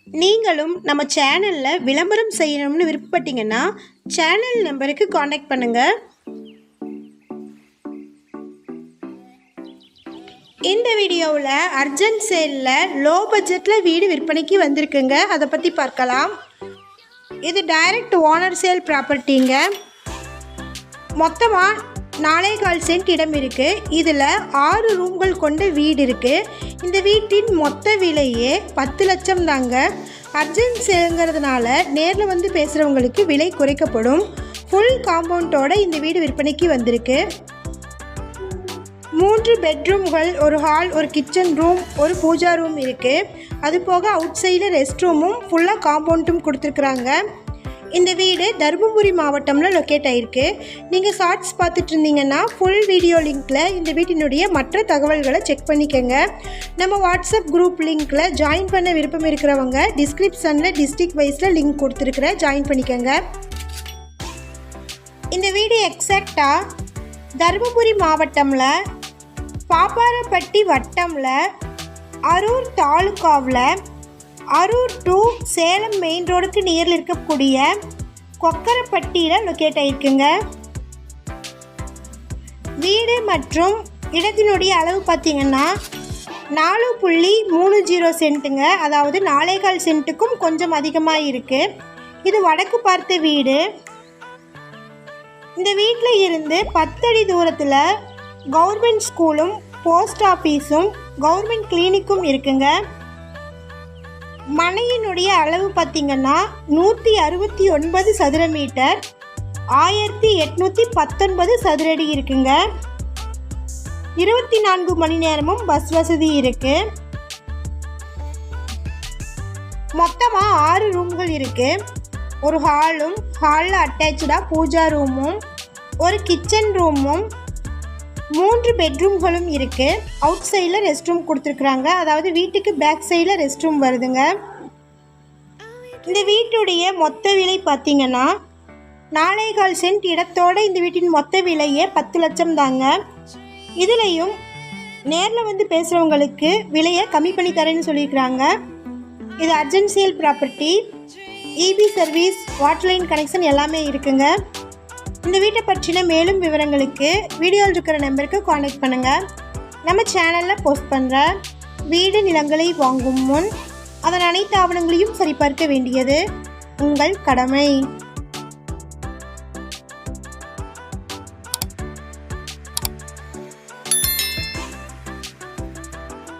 நீங்களும் நம்ம சேனலில் விளம்பரம் செய்யணும்னு விருப்பப்பட்டீங்கன்னா சேனல் நம்பருக்கு காண்டாக்ட் பண்ணுங்கள். இந்த வீடியோவில் அர்ஜென்ட் சேலில் லோ பட்ஜெட்டில் வீடு விற்பனைக்கு வந்திருக்குங்க. அதை பற்றி பார்க்கலாம். இது டைரக்ட் ஓனர் சேல் ப்ராப்பர்ட்டிங்க. மொத்தமாக 4.25 சென்ட் இடம் இருக்குது. இதில் 6 ரூம்கள் கொண்ட வீடு இருக்குது. இந்த வீட்டின் மொத்த விலையே 10 லட்சம் தாங்க. அர்ஜென்ட் சேலுங்கிறதுனால நேரில் வந்து பேசுகிறவங்களுக்கு விலை குறைக்கப்படும். ஃபுல் காம்பவுண்டோட இந்த வீடு விற்பனைக்கு வந்திருக்கு. 3 பெட்ரூம்கள், ஒரு ஹால், ஒரு கிச்சன் ரூம், ஒரு பூஜா ரூம் இருக்குது. அது போக அவுட் சைடில் ரெஸ்ட் ரூமும் ஃபுல்லாக காம்பவுண்டும் கொடுத்துருக்குறாங்க. இந்த வீடு தருமபுரி மாவட்டமில் லொக்கேட் ஆகிருக்கு. நீங்கள் ஷார்ட்ஸ் பார்த்துட்டு இருந்தீங்கன்னா ஃபுல் வீடியோ லிங்க்கில் இந்த வீட்டினுடைய மற்ற தகவல்களை செக் பண்ணிக்கோங்க. நம்ம வாட்ஸ்அப் குரூப் லிங்க்கில் ஜாயின் பண்ண விருப்பம் இருக்கிறவங்க டிஸ்கிரிப்ஷனில் டிஸ்ட்ரிக்ட் வைஸில் லிங்க் கொடுத்துருக்குறேன், ஜாயின் பண்ணிக்கோங்க. இந்த வீடு எக்ஸாக்டாக தருமபுரி மாவட்டமில் பாப்பாரப்பட்டி வட்டமில் அரூர் தாலுக்காவில் அரூர் டு சேலம் மெயின் ரோடுக்கு நியரில் இருக்கக்கூடிய கொக்கரப்பட்டியில் லொக்கேட் ஆகிருக்குங்க. வீடு மற்றும் இடத்தினுடைய அளவு பார்த்திங்கன்னா 4.30 சென்ட்டுங்க. அதாவது 4.25 சென்ட்டுக்கும் கொஞ்சம் அதிகமாக இருக்குது. இது வடக்கு பார்த்த வீடு. இந்த வீட்டில் இருந்து 10 அடி தூரத்தில் கவர்மெண்ட் ஸ்கூலும் போஸ்ட் ஆஃபீஸும் கவர்மெண்ட் கிளினிக்கும் இருக்குங்க. மனையினுடைய அளவு பார்த்திங்கன்னா 169 சதுர மீட்டர், 1819 சதுரடி இருக்குங்க. 24 மணி நேரமும் பஸ் வசதி இருக்குது. மொத்தமாக 6 ரூம்கள் இருக்குது. ஒரு ஹாலும், ஹாலில் அட்டாச்சாக பூஜா ரூமும், ஒரு கிச்சன் ரூமும், 3 பெட்ரூம்களும் இருக்குது. அவுட் சைடில் ரெஸ்ட் ரூம் கொடுத்துருக்குறாங்க. அதாவது வீட்டுக்கு பேக் சைடில் ரெஸ்ட் ரூம் வருதுங்க. இந்த வீட்டுடைய மொத்த விலை பார்த்திங்கன்னா 4.25 சென்ட் இடத்தோட இந்த வீட்டின் மொத்த விலையே 10 லட்சம் தாங்க. இதுலேயும் நேரில் வந்து பேசுகிறவங்களுக்கு விலையை கம்மி பண்ணி தரேன்னு சொல்லியிருக்கிறாங்க. இது urgent sale property. EB service, water line connection எல்லாமே இருக்குங்க. இந்த வீட்டை பற்றின மேலும் விவரங்களுக்கு வீடியோவில் இருக்கிற நம்பருக்கு காண்டாக்ட் பண்ணுங்கள். நம்ம சேனலில் போஸ்ட் பண்ணுற வீடு நிலங்களை வாங்கும் முன் அதன் அனைத்து ஆவணங்களையும் சரிபார்க்க வேண்டியது உங்கள் கடமை.